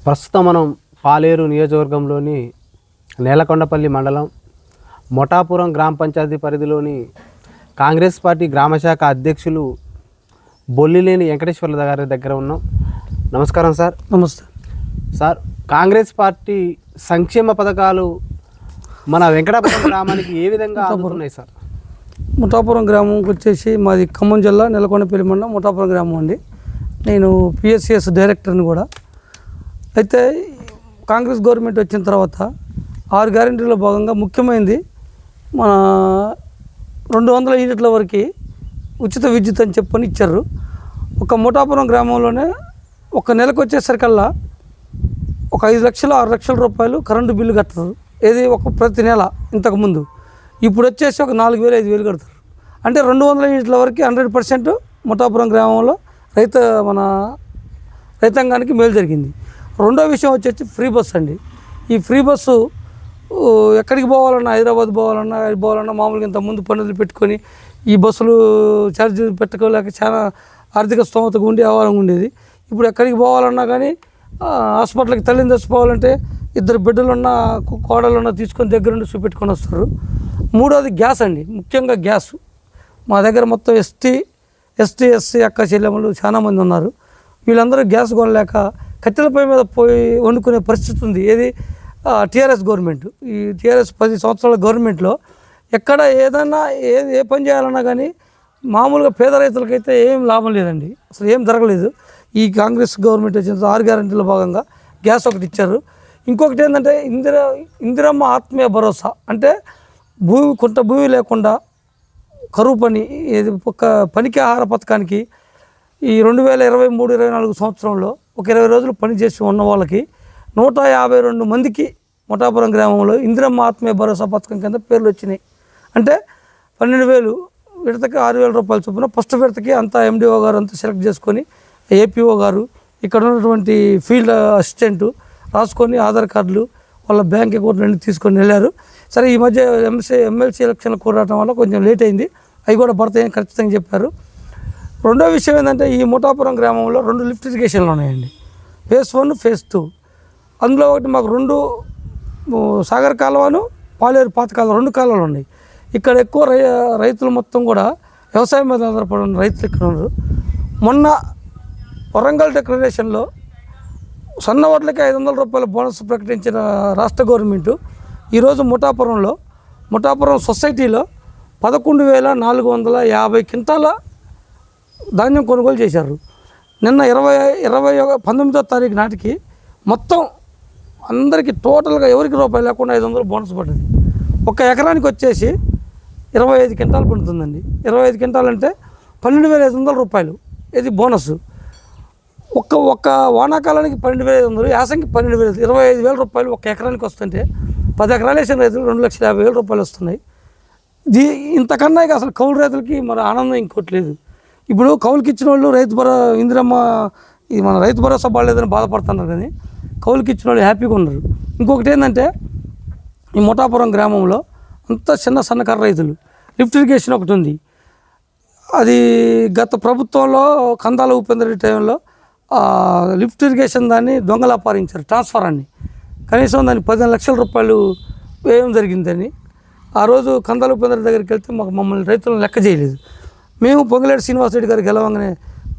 ప్రస్తుతం మనం పాలేరు నియోజకవర్గంలోని నేలకొండపల్లి మండలం మొటాపురం గ్రామ పంచాయతీ పరిధిలోని కాంగ్రెస్ పార్టీ గ్రామశాఖ అధ్యక్షులు బొల్లిలేని వెంకటేశ్వర్ల గారి దగ్గర ఉన్నాం. నమస్కారం సార్. నమస్తే సార్, కాంగ్రెస్ పార్టీ సంక్షేమ పథకాలు మన వెంకటాపురం గ్రామానికి ఏ విధంగా అందుతున్నాయి సార్? ముఠాపురం గ్రామంకి వచ్చేసి మాది ఖమ్మం జిల్లా నెలకొండపల్లి మండలం ముఠాపురం గ్రామం అండి. నేను పిఎస్సిఎస్ డైరెక్టర్ని కూడా. అయితే కాంగ్రెస్ గవర్నమెంట్ వచ్చిన తర్వాత 6 గ్యారెంటీలో భాగంగా ముఖ్యమైనది మన 200 యూనిట్ల వరకు ఉచిత విద్యుత్ అని చెప్పని ఇచ్చారు. ఒక ముఠాపురం గ్రామంలోనే ఒక నెలకు వచ్చేసరికల్లా ఒక 5 లక్షలు 6 లక్షల రూపాయలు కరెంటు బిల్లు కడతారు. ఏది ప్రతి నెల. ఇంతకుముందు ఇప్పుడు వచ్చేసి ఒక 4,000 5,000 కడతారు. అంటే 200 యూనిట్ల వరకు 100% ముఠాపురం గ్రామంలో మన రైతాంగానికి మేలు జరిగింది. రెండో విషయం వచ్చేసి ఫ్రీ బస్సు అండి. ఈ ఫ్రీ బస్సు ఎక్కడికి పోవాలన్నా, హైదరాబాద్ పోవాలన్నా మామూలుగా ఇంతకుముందు పన్నులు పెట్టుకొని ఈ బస్సులు ఛార్జీలు పెట్టుకోలేక చాలా ఆర్థిక స్తోమతగా ఉండి ఆవాలంగా ఉండేది. ఇప్పుడు ఎక్కడికి పోవాలన్నా కానీ హాస్పిటల్కి తల్లిని తెచ్చిపోవాలంటే 2 బిడ్డలున్నా కోడలున్నా తీసుకొని దగ్గరుండి చూపెట్టుకొని వస్తారు. మూడోది గ్యాస్ అండి. ముఖ్యంగా గ్యాస్ మా దగ్గర మొత్తం ఎస్సీ అక్క చెల్లెమ్మలు చాలామంది ఉన్నారు. వీళ్ళందరూ గ్యాస్ కొనలేక కట్టెలపై మీద పోయి వండుకునే పరిస్థితి ఉంది. ఏది టీఆర్ఎస్ గవర్నమెంట్. ఈ టీఆర్ఎస్ 10 సంవత్సరాల గవర్నమెంట్లో ఎక్కడ ఏదైనా ఏ పని చేయాలన్నా కానీ మామూలుగా పేద రైతులకైతే ఏం లాభం లేదండి. అసలు ఏం జరగలేదు. ఈ కాంగ్రెస్ గవర్నమెంట్ వచ్చిన 6 గ్యారెంటీల భాగంగా గ్యాస్ ఒకటి ఇచ్చారు. ఇంకొకటి ఏంటంటే ఇందిరమ్మ ఆత్మీయ భరోసా. అంటే కొంత భూమి లేకుండా కరువు పని ఒక పనికి ఆహార పథకానికి ఈ 2023-24 సంవత్సరంలో ఒక 20 రోజులు పని చేసి ఉన్న వాళ్ళకి 152 మందికి మొటాపురం గ్రామంలో ఇందిరమ్మ ఆత్మీయ భరోసా పథకం కింద పేర్లు వచ్చినాయి. అంటే 12,000 విడతకి 6,000 రూపాయల చొప్పున ఫస్ట్ విడతకి అంతా ఎండిఓ గారు అంతా సెలెక్ట్ చేసుకొని ఏపీఓ గారు ఇక్కడ ఉన్నటువంటి ఫీల్డ్ అసిస్టెంటు రాసుకొని ఆధార్ కార్డులు వాళ్ళ బ్యాంక్ అకౌంట్ నుండి తీసుకొని వెళ్ళారు. సరే, ఈ మధ్య ఎమ్మెల్సీ ఎలక్షన్లు కూడటం వల్ల కొంచెం లేట్ అయింది. అవి కూడా పడతాయని ఖచ్చితంగా చెప్పారు. రెండో విషయం ఏంటంటే ఈ ముఠాపురం గ్రామంలో 2 లిఫ్ట్ ఇరిగేషన్లు ఉన్నాయండి. Phase 1, phase 2. అందులో ఒకటి మాకు 2 సాగర్ కాలువను, పాలేరు పాత కాలువ 2 కాలువలు ఉన్నాయి. ఇక్కడ ఎక్కువ రైతులు మొత్తం కూడా వ్యవసాయం మీద ఆధారపడి ఉన్న రైతులు ఇక్కడ ఉన్నారు. మొన్న వరంగల్ డిక్లరేషన్లో సన్న వడ్లకి 500 రూపాయల బోనస్ ప్రకటించిన రాష్ట్ర గవర్నమెంటు ఈరోజు ముఠాపురం సొసైటీలో 11,450 క్వింటాల ధాన్యం కొనుగోలు చేశారు. నిన్న 19వ తారీఖు నాటికి మొత్తం అందరికీ టోటల్గా ఎవరికి రూపాయలు లేకుండా 500 బోనస్ పడ్డది. ఒక ఎకరానికి వచ్చేసి 25 క్వింటాలు పండుతుందండి. 25 క్వింటాలు అంటే 12,500 రూపాయలు ఇది బోనస్. ఒక్క వానాకాలానికి 12,500, యాసంగి 12,000, 25,000 రూపాయలు ఒక ఎకరానికి వస్తుంటే 10 ఎకరాలు వేసిన రైతులు 2,50,000 రూపాయలు వస్తున్నాయి. ఇంతకన్నా ఇక అసలు కౌలు రైతులకి మరి ఆనందం ఇంకోటి లేదు. ఇప్పుడు కౌలుకి ఇచ్చిన వాళ్ళు ఇందిరమ్మ ఇది మన రైతు భరోసా బాగాలేదని బాధపడుతున్నారు, కానీ కౌలుకి ఇచ్చిన వాళ్ళు హ్యాపీగా ఉన్నారు. ఇంకొకటి ఏంటంటే ఈ ముఠాపురం గ్రామంలో అంతా సన్నకారు రైతులు లిఫ్ట్ ఇరిగేషన్ ఒకటి ఉంది. అది గత ప్రభుత్వంలో కందాల ఉపేంద్ర రెడ్డి టైంలో లిఫ్ట్ ఇరిగేషన్ దాన్ని దొంగలు అపారించారు, ట్రాన్స్ఫరాన్ని. కనీసం దాన్ని 15 లక్షల రూపాయలు వ్యయం జరిగిందని. ఆ రోజు కందాల ఉపేంద్ర రెడ్డి దగ్గరికి వెళ్తే మమ్మల్ని రైతులను లెక్క చేయలేదు. మేము పొంగులేటి శ్రీనివాసరెడ్డి గారికి గెలవంగానే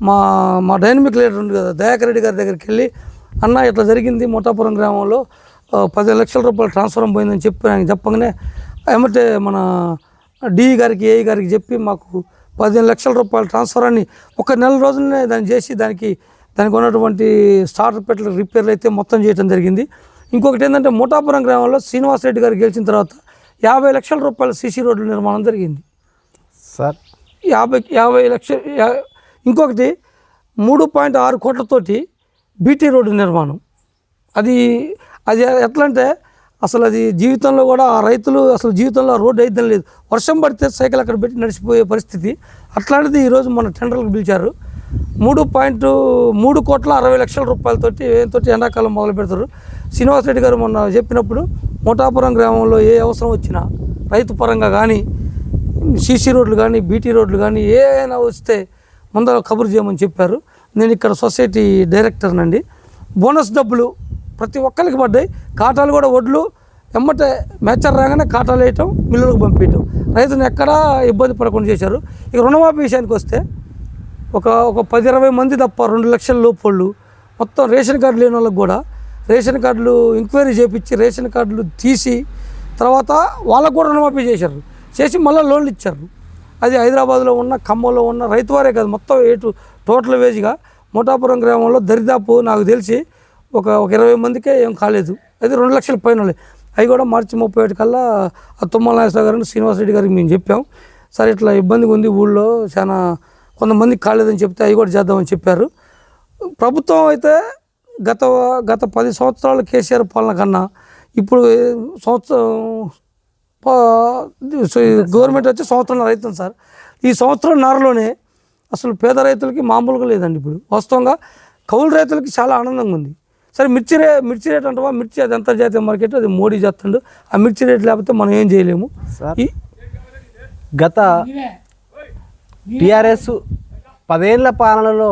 మా డైనమిక్ లీడర్ ఉంది కదా దయాకర్ రెడ్డి గారి దగ్గరికి వెళ్ళి, అన్న ఇట్లా జరిగింది ముఠాపురం గ్రామంలో 15 లక్షల రూపాయలు ట్రాన్స్ఫర్ పోయిందని చెప్పి ఆయన చెప్పగానే ఏమంటే మన డిఈ గారికి ఏఈ గారికి చెప్పి మాకు 15 లక్షల రూపాయల ట్రాన్స్ఫరాన్ని ఒక నెల రోజులనే దాన్ని చేసి దానికి ఉన్నటువంటి స్టార్టర్ పెట్టల రిపేర్లు అయితే మొత్తం చేయడం జరిగింది. ఇంకొకటి ఏంటంటే ముఠాపురం గ్రామంలో శ్రీనివాసరెడ్డి గారు గెలిచిన తర్వాత 50 లక్షల రూపాయల సీసీ రోడ్ల నిర్మాణం జరిగింది సార్. 50 లక్షలు. ఇంకొకటి 3.6 కోట్లతోటి బీటీ రోడ్డు నిర్మాణం. అది ఎట్లా అంటే అసలు అది జీవితంలో కూడా ఆ రైతులు అసలు జీవితంలో రోడ్డు అయిద్దని లేదు. వర్షం పడితే సైకిల్ అక్కడ పెట్టి నడిచిపోయే పరిస్థితి. అట్లాంటిది ఈరోజు మన టెండర్లకు పిలిచారు. 3.60 రూపాయలతోటి ఎండాకాలం మొదలు పెడతారు. శ్రీనివాసరెడ్డి గారు మొన్న చెప్పినప్పుడు ముఠాపురం గ్రామంలో ఏ అవసరం వచ్చినా రైతు పరంగా కానీ సీసీ రోడ్లు కానీ బీటీ రోడ్లు కానీ ఏమైనా వస్తే ముందర కబురు చేయమని చెప్పారు. నేను ఇక్కడ సొసైటీ డైరెక్టర్నండి. బోనస్ డబ్బులు ప్రతి ఒక్కరికి పడ్డాయి. కాటాలు కూడా వడ్లు ఎమ్మటే మెచ్చర్ రాగానే కాటాలు వేయటం, మిల్లులకు పంపించడం, రైతుని ఎక్కడా ఇబ్బంది పడకుండా చేశారు. ఇక రుణమాఫీ విషయానికి వస్తే ఒక 10-20 మంది తప్ప 2 లక్షల లోపు మొత్తం రేషన్ కార్డు లేని వాళ్ళకి కూడా రేషన్ కార్డులు ఎంక్వైరీ చేపించి రేషన్ కార్డులు తీసి తర్వాత వాళ్ళకు కూడా రుణమాఫీ చేసి మళ్ళీ లోన్లు ఇచ్చారు. అది హైదరాబాద్లో ఉన్న, ఖమ్మంలో ఉన్న రైతువారే కాదు, మొత్తం టోటల్ వేజ్గా మోటాపురం గ్రామంలో దరిదాపు నాకు తెలిసి ఒక 20 మందికే ఏం కాలేదు. అది 2 లక్షల పైన. అవి కూడా మార్చి 31 కల్లా తుమ్మల నాగేశ్వర గారిని, శ్రీనివాస్ రెడ్డి గారికి మేము చెప్పాం. సరే ఇట్లా ఇబ్బందిగా ఉంది ఊళ్ళో, చాలా కొంతమందికి కాలేదని చెప్తే అవి కూడా చేద్దామని చెప్పారు. ప్రభుత్వం అయితే గత 10 సంవత్సరాలు కేసీఆర్ పాలన కన్నా ఇప్పుడు గవర్నమెంట్ వచ్చి సంవత్సరం అవుతుంది సార్. ఈ సంవత్సరం నారలోనే అసలు పేద రైతులకి మామూలుగా లేదండి. ఇప్పుడు వాస్తవంగా కౌలు రైతులకి చాలా ఆనందంగా ఉంది. సరే మిర్చి రేట్ అంటావా, మిర్చి అది అంతర్జాతీయ మార్కెట్, అది మోడీ చేస్తుండు. ఆ మిర్చి రేట్ లేకపోతే మనం ఏం చేయలేము. గత టీఆర్ఎస్ 10 ఏళ్ల పాలనలో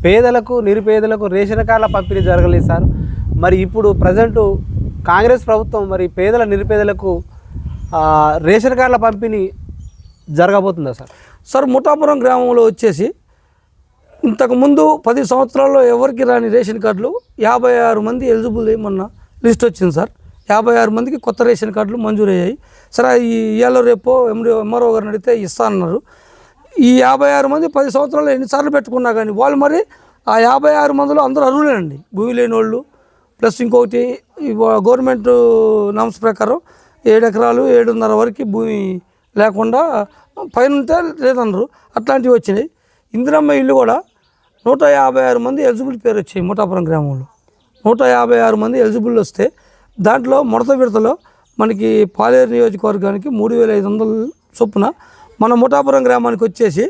పేదలకు, నిరుపేదలకు రేషన్ కార్డుల పంపిణీ జరగలేదు సార్. మరి ఇప్పుడు ప్రజెంటు కాంగ్రెస్ ప్రభుత్వం మరి పేదల, నిరుపేదలకు రేషన్ కార్డుల పంపిణీ జరగబోతుందా సార్? సార్ ముఠాపురం గ్రామంలో వచ్చేసి ఇంతకుముందు 10 సంవత్సరాల్లో ఎవరికి రాని రేషన్ కార్డులు 56 మంది ఎలిజిబుల్ ఏమన్నా లిస్ట్ వచ్చింది సార్. 56 మందికి కొత్త రేషన్ కార్డులు మంజూరయ్యాయి. సరే ఇవాళ రేపో ఎంఆర్ఓ గారిని అడిగితే ఇస్తా అన్నారు. ఈ 56 మంది 10 సంవత్సరాలు ఎన్నిసార్లు పెట్టుకున్నా కానీ వాళ్ళు మరి ఆ 56 మందిలో అందరూ అర్హులేనండి. భూమి లేని వాళ్ళు ప్లస్ ఇంకొకటి గవర్నమెంట్ నామ్స్ ప్రకారం 7 ఎకరాలు 7.5 వరకు భూమి లేకుండా పైన ఉంటే లేదన్నారు. అట్లాంటివి వచ్చినాయి. ఇందిరమ్మ ఇల్లు కూడా 156 మంది ఎలిజిబుల్ పేరు వచ్చాయి. ముఠాపురం గ్రామంలో 156 మంది ఎలిజిబుల్ వస్తే దాంట్లో మొదటి విడతలో మనకి పాలేరు నియోజకవర్గానికి 3,500 చొప్పున మన ముఠాపురం గ్రామానికి వచ్చేసి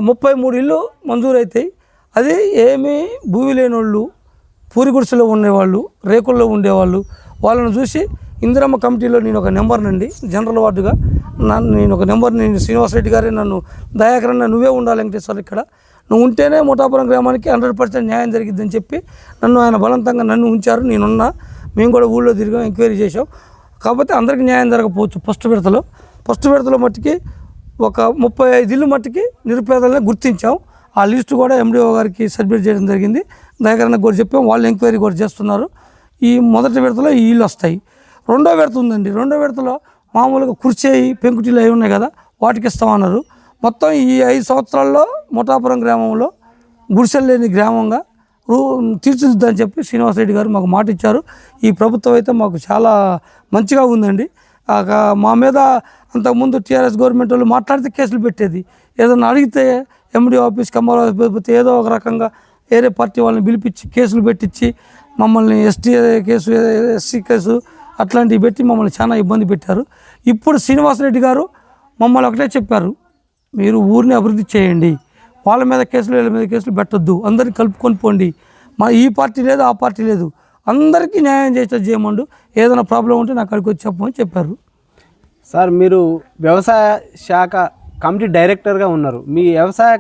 33 ఇళ్ళు మంజూరవుతాయి. అది ఏమీ భూమి లేని వాళ్ళు, పూరి గుడిసెలో ఉండేవాళ్ళు, రేకుల్లో ఉండేవాళ్ళు, వాళ్ళని చూసి ఇందిరమ్మ కమిటీలో నేను ఒక నెంబర్నండి, జనరల్ వార్డుగా నేను ఒక నెంబర్ని, శ్రీనివాసరెడ్డి గారే నన్ను దయాకరణ నువ్వే ఉండాలి వెంకటేశ్వర, ఇక్కడ నువ్వు ఉంటేనే ముఠాపురం గ్రామానికి 100% న్యాయం జరిగిద్దని చెప్పి నన్ను ఆయన బలవంతంగా నన్ను ఉంచారు. నేనున్నా, మేము కూడా ఊళ్ళో తిరిగాం, ఎంక్వైరీ చేసాం. కాకపోతే అందరికీ న్యాయం జరగకపోవచ్చు. ఫస్ట్ విడతలో మట్టికి ఒక 35 ఇళ్ళు మట్టికి నిరుపేదలని గుర్తించాం. ఆ లిస్టు కూడా ఎండిఓ గారికి సబ్మిట్ చేయడం జరిగింది. దయాకరణ కూడా చెప్పాం, వాళ్ళు ఎంక్వైరీ కూడా చేస్తున్నారు. ఈ మొదటి విడతలో ఈ ఇళ్ళు వస్తాయి. రెండో విడత ఉందండి. రెండో విడతలో మామూలుగా కుర్చేయి, పెంకుటీలు అవి ఉన్నాయి కదా, వాటికి ఇస్తామన్నారు. మొత్తం ఈ 5 సంవత్సరాల్లో ముఠాపురం గ్రామంలో గుడిసెలు లేని గ్రామంగా తీర్చిదిద్దని చెప్పి శ్రీనివాసరెడ్డి గారు మాకు మాట ఇచ్చారు. ఈ ప్రభుత్వం అయితే మాకు చాలా మంచిగా ఉందండి. మా మీద అంతకుముందు టీఆర్ఎస్ గవర్నమెంట్ వాళ్ళు మాట్లాడితే కేసులు పెట్టేది. ఏదన్నా అడిగితే ఎండి ఆఫీస్, కమ్మర్ ఆఫీస్ ఏదో ఒక రకంగా వేరే పార్టీ వాళ్ళని పిలిపించి కేసులు పెట్టించి మమ్మల్ని ఎస్టీ కేసు, ఎస్సీ కేసు అట్లాంటివి పెట్టి మమ్మల్ని చాలా ఇబ్బంది పెట్టారు. ఇప్పుడు శ్రీనివాసరెడ్డి గారు మమ్మల్ని ఒకటే చెప్పారు, మీరు ఊరిని అభివృద్ధి చేయండి, వాళ్ళ మీద కేసులు వీళ్ళ మీద కేసులు పెట్టొద్దు, అందరినీ కలుపుకొని పోండి, మా ఈ పార్టీ లేదు ఆ పార్టీ లేదు, అందరికీ న్యాయం చేయమండు, ఏదైనా ప్రాబ్లం ఉంటే నాకు అక్కడికి వచ్చి చెప్పమని చెప్పారు. సార్ మీరు వ్యవసాయ శాఖ కమిటీ డైరెక్టర్గా ఉన్నారు. మీ వ్యవసాయ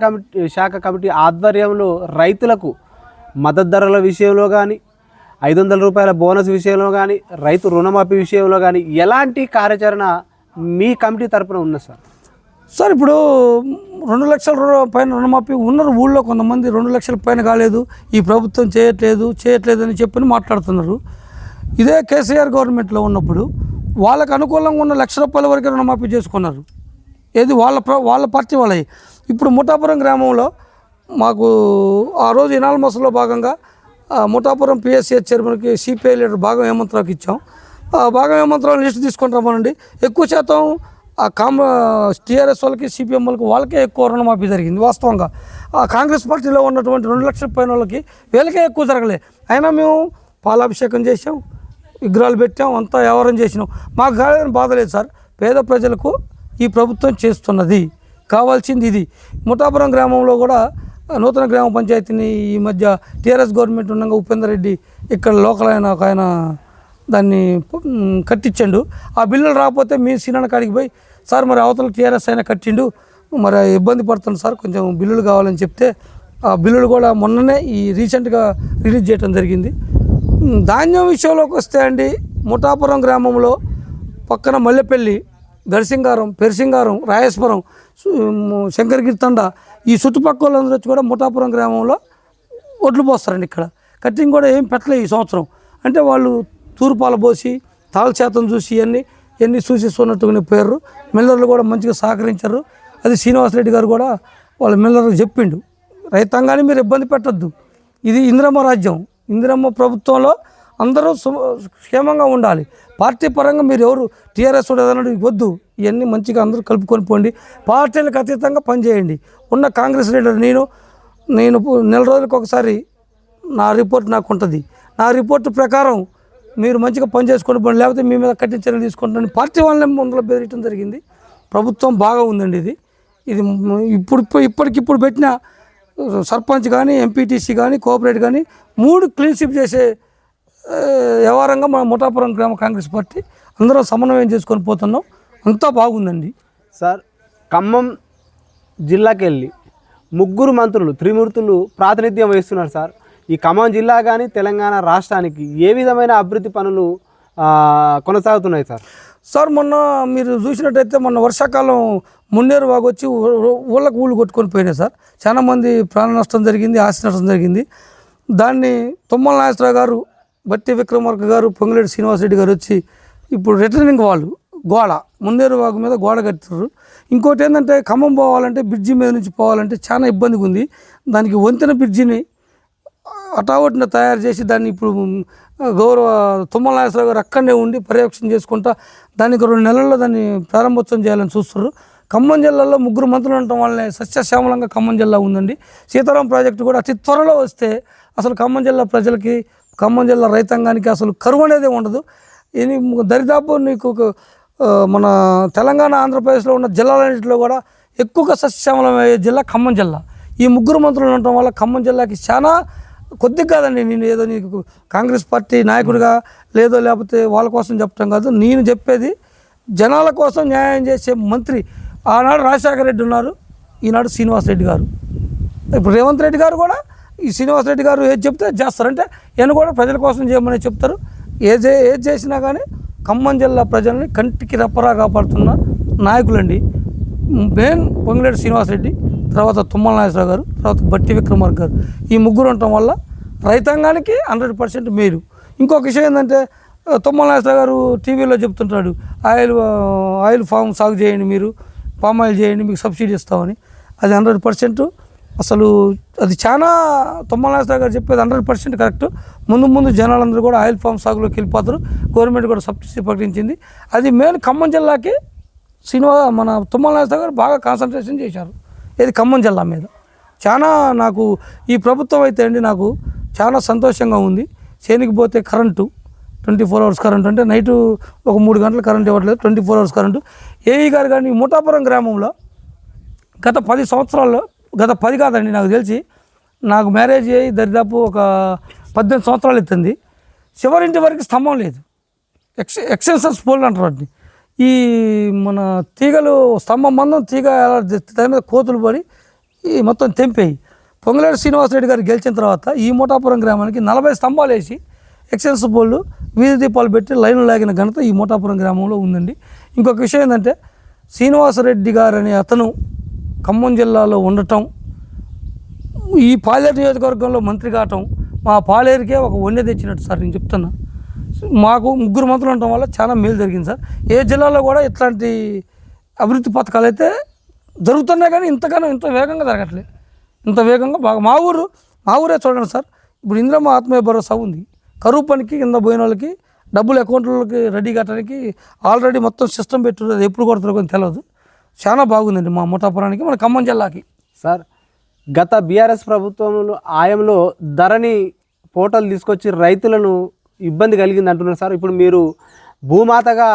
శాఖ కమిటీ ఆధ్వర్యంలో రైతులకు మద్దతు ధరల విషయంలో కానీ, 500 రూపాయల బోనస్ విషయంలో కానీ, రైతు రుణమాఫీ విషయంలో కానీ ఎలాంటి కార్యాచరణ మీ కమిటీ తరపున ఉంది సార్? సార్ ఇప్పుడు 2 లక్షల పైన రుణమాఫీ ఉన్నారు ఊళ్ళో. కొంతమంది 2 లక్షల పైన కాలేదు, ఈ ప్రభుత్వం చేయట్లేదు అని చెప్పని మాట్లాడుతున్నారు. ఇదే కేసీఆర్ గవర్నమెంట్లో ఉన్నప్పుడు వాళ్ళకు అనుకూలంగా ఉన్న 1,00,000 రూపాయల వరకు రుణమాఫీ చేసుకున్నారు. ఏది వాళ్ళ పార్టీ వాళ్ళవి. ఇప్పుడు ముఠాపురం గ్రామంలో మాకు ఆ రోజు ఇనాల్మస్లో భాగంగా ముఠాపురం పిఎస్సిఎస్ చైర్మన్కి సిపిఐ లీడర్ భాగం హేమంతరావుకి ఇచ్చాం. భాగం హేమంతరావు లిస్ట్ తీసుకొని రమ్మనండి. ఎక్కువ శాతం టీఆర్ఎస్ వాళ్ళకి, సిపిఎం వాళ్ళకే ఎక్కువ రుణమాఫీ జరిగింది. వాస్తవంగా కాంగ్రెస్ పార్టీలో ఉన్నటువంటి 2 లక్షల పైన వాళ్ళకి వీళ్ళకే ఎక్కువ జరగలే. అయినా మేము పాలాభిషేకం చేసాం, విగ్రహాలు పెట్టాం, అంతా వ్యవహారం చేసినాం. మాకు కాలేదని బాధ లేదు సార్. పేద ప్రజలకు ఈ ప్రభుత్వం చేస్తున్నది కావాల్సింది ఇది. ముఠాపురం గ్రామంలో కూడా నూతన గ్రామ పంచాయతీని ఈ మధ్య టీఆర్ఎస్ గవర్నమెంట్ ఉండగా ఉపేందర్ రెడ్డి ఇక్కడ లోకల్ ఆయన దాన్ని కట్టించండు. ఆ బిల్లులు రాకపోతే మీ సీనాన్న కాడికి పోయి, సార్ మరి అవతల టీఆర్ఎస్ అయినా కట్టిండు, మరి ఇబ్బంది పడుతుంది సార్, కొంచెం బిల్లులు కావాలని చెప్తే ఆ బిల్లులు కూడా మొన్ననే రీసెంట్గా రిలీజ్ చేయడం జరిగింది. ధాన్యం విషయంలోకి వస్తే అండి, ముఠాపురం గ్రామంలో పక్కన మల్లెపల్లి, గడిసింగారం, పెరిసింగారం, రాయేశ్వరం, శంకరగిరి తండ, ఈ చుట్టుపక్కల వాళ్ళందరూ వచ్చి కూడా ముఠాపురం గ్రామంలో ఒడ్లు పోస్తారండి. ఇక్కడ కట్టింగ్ కూడా ఏం పెట్టలేదు ఈ సంవత్సరం. అంటే వాళ్ళు తూర్పాలు పోసి తాళ చేతం చూసి ఇవన్నీ చూసిస్తున్నట్టుగా పేరు. మిల్లర్లు కూడా మంచిగా సహకరించారు. అది శ్రీనివాసరెడ్డి గారు కూడా వాళ్ళ మిల్లర్లు చెప్పిండు, రైతాంగాన్ని మీరు ఇబ్బంది పెట్టద్దు, ఇది ఇందిరమ్మ రాజ్యం, ఇందిరమ్మ ప్రభుత్వంలో అందరూ క్షేమంగా ఉండాలి, పార్టీ పరంగా మీరు ఎవరు టీఆర్ఎస్ ఏదన్నాడు వద్దు, ఇవన్నీ మంచిగా అందరూ కలుపుకొని పోండి, పార్టీలకు అతీతంగా పనిచేయండి. ఉన్న కాంగ్రెస్ లీడర్ నేను నెల రోజులకు ఒకసారి నా రిపోర్ట్ నాకు ఉంటుంది, నా రిపోర్ట్ ప్రకారం మీరు మంచిగా పని చేసుకొని పోండి, లేకపోతే మీ మీద కఠిన చర్యలు తీసుకుంటాను పార్టీ వాళ్ళని ముందులో బెదిరించడం జరిగింది. ప్రభుత్వం బాగా ఉందండి. ఇది ఇప్పటికిప్పుడు పెట్టిన సర్పంచ్ కానీ, ఎంపీటీసీ కానీ, కోఆపరేట్ కానీ 3 క్లీన్ స్వీప్ చేసే వ్యవహారంగా మన ముఠాపురం గ్రామ కాంగ్రెస్ పార్టీ అందరం సమన్వయం చేసుకొని పోతున్నాం. అంతా బాగుందండి. సార్, ఖమ్మం జిల్లాకి వెళ్ళి 3 మంత్రులు, త్రిమూర్తులు ప్రాతినిధ్యం వహిస్తున్నారు సార్. ఈ ఖమ్మం జిల్లా కానీ తెలంగాణ రాష్ట్రానికి ఏ విధమైన అభివృద్ధి పనులు కొనసాగుతున్నాయి సార్? సార్, మొన్న మీరు చూసినట్టయితే మొన్న వర్షాకాలం మున్నేరు వాగు వచ్చి ఊళ్ళకు ఊళ్ళు కొట్టుకొని పోయినాయి సార్. చాలామంది ప్రాణ నష్టం జరిగింది, ఆస్తి నష్టం జరిగింది. దాన్ని తుమ్మల నాగేశ్వరరావు గారు, బట్టి విక్రమార్క గారు, పొంగులేటి శ్రీనివాసరెడ్డి గారు వచ్చి ఇప్పుడు రిటర్నింగ్ వాళ్ళు గోడ మున్నేరు వాగు మీద గోడ కట్టారు. ఇంకోటి ఏంటంటే ఖమ్మం పోవాలంటే బ్రిడ్జి మీద నుంచి పోవాలంటే చాలా ఇబ్బందిగా ఉంది. దానికి వంతెన బ్రిడ్జిని అటావటిన తయారు చేసి దాన్ని ఇప్పుడు గౌరవ తుమ్మల నాగేశ్వరరావు గారు అక్కడనే ఉండి పర్యవేక్షణ చేసుకుంటా దానికి 2 నెలల్లో దాన్ని ప్రారంభోత్సవం చేయాలని చూస్తారు. ఖమ్మం జిల్లాలో 3 మంత్రులు ఉండటం వల్లనే సస్యశ్యామలంగా ఖమ్మం జిల్లా ఉందండి. సీతారాం ప్రాజెక్టు కూడా అతి త్వరలో వస్తే అసలు ఖమ్మం జిల్లా ప్రజలకి, ఖమ్మం జిల్లా రైతాంగానికి అసలు కరువు అనేది ఉండదు. ఇది దరిదాపు నీకు మన తెలంగాణ, ఆంధ్రప్రదేశ్లో ఉన్న జిల్లాలన్నింటిలో కూడా ఎక్కువగా సస్యశ్యామలమయ్యే జిల్లా ఖమ్మం జిల్లా. ఈ 3 మంత్రులు ఉండటం వల్ల ఖమ్మం జిల్లాకి చాలా కొద్దిగా కాదండి. నేను ఏదో నీకు కాంగ్రెస్ పార్టీ నాయకుడిగా లేకపోతే వాళ్ళ కోసం చెప్పడం కాదు, నేను చెప్పేది జనాల కోసం న్యాయం చేసే మంత్రి. ఆనాడు రాజశేఖర రెడ్డి ఉన్నారు, ఈనాడు శ్రీనివాసరెడ్డి గారు, ఇప్పుడు రేవంత్ రెడ్డి గారు కూడా ఈ శ్రీనివాసరెడ్డి గారు ఏది చెప్తే చేస్తారంటే ఈయన కూడా ప్రజల కోసం చేయమని చెప్తారు. ఏది చేసినా కానీ ఖమ్మం జిల్లా ప్రజల్ని కంటికి రెప్పరా కాపాడుతున్న నాయకులండి. మెయిన్ పొంగులేటి శ్రీనివాసరెడ్డి, తర్వాత తుమ్మల నాగేశ్వరరావు గారు, తర్వాత బట్టి విక్రమార్క గారు, ఈ 3 ఉండటం వల్ల రైతాంగానికి 100% మేలు. ఇంకొక విషయం ఏంటంటే తుమ్మల నాగేశ్వరరావు గారు టీవీలో చెప్తుంటాడు, ఆయిల్ ఫామ్ సాగు చేయండి, మీరు పామ్ ఆయిల్ చేయండి, మీకు సబ్సిడీ ఇస్తామని. అది 100% అసలు అది చాలా తుమ్మల నాగేశ్వరరావు గారు చెప్పేది 100% కరెక్ట్. ముందు జనాలందరూ కూడా ఆయిల్ ఫామ్ సాగులోకి వెళ్ళిపోతారు. గవర్నమెంట్ కూడా సబ్సిడీ ప్రకటించింది. అది మెయిన్ ఖమ్మం జిల్లాకి మన తుమ్మల నాగేశ్వరరావు గారు బాగా కాన్సన్ట్రేషన్ చేశారు. ఇది ఖమ్మం జిల్లా మీద చాలా నాకు ఈ ప్రభుత్వం అయితే అండి నాకు చాలా సంతోషంగా ఉంది. చేనికి పోతే కరెంటు 24 hours కరెంటు, అంటే నైటు ఒక 3 గంటలు కరెంటు ఇవ్వట్లేదు, 24 hours కరెంటు. ఏఈ గారు కానీ ముఠాపురం గ్రామంలో గత 10 సంవత్సరాల్లో, గత 10 కాదండి నాకు తెలిసి, నాకు మ్యారేజ్ అయ్యి దరిదాపు ఒక 18 సంవత్సరాలు అవుతుంది, చివరింటి వరకు స్తంభం లేదు. ఎక్స్టెన్షన్స్ పోల్ అంటారు వాటిని. ఈ మన తీగలు స్తంభం మందం తీగ దాని మీద కోతులు పడి ఈ మొత్తం తెంపేయి. పొంగులేటి శ్రీనివాసరెడ్డి గారు గెలిచిన తర్వాత ఈ ముఠాపురం గ్రామానికి 40 స్తంభాలు వేసి ఎక్స్టెన్షన్ పోళ్ళు, వీధి దీపాలు పెట్టి లైన్లు లాగిన ఘనత ఈ ముఠాపురం గ్రామంలో ఉందండి. ఇంకొక విషయం ఏంటంటే శ్రీనివాసరెడ్డి గారు అనే అతను ఖమ్మం జిల్లాలో ఉండటం, ఈ పాలేరు నియోజకవర్గంలో మంత్రి కావటం మా పాలేరుకే ఒక వన్నె తెచ్చినట్టు సార్. నేను చెప్తున్నా, మాకు 3 మంత్రులు ఉండటం వల్ల చాలా మేలు జరిగింది సార్. ఏ జిల్లాలో కూడా ఇట్లాంటి అభివృద్ధి పథకాలు అయితే జరుగుతున్నాయి, కానీ ఇంతకన్నా ఇంత వేగంగా జరగట్లేదు. ఇంత వేగంగా బాగా మా ఊరే చూడండి సార్. ఇప్పుడు ఇందిరమ్మ ఆత్మీయ భరోసా ఉంది. కరువు పనికి కింద పోయిన వాళ్ళకి డబ్బులు అకౌంట్లకి రెడీ కట్టడానికి ఆల్రెడీ మొత్తం సిస్టమ్ పెట్టారు. అది ఎప్పుడు కొడతారో కానీ తెలియదు. చాలా బాగుందండి మా ముఠాపురానికి, మన ఖమ్మం జిల్లాకి. సార్, గత బీఆర్ఎస్ ప్రభుత్వంలో ఆయంలో ధరణి పోర్టల్ తీసుకొచ్చి రైతులను ఇబ్బంది కలిగింది అంటున్నారు సార్. ఇప్పుడు మీరు భూమాతగా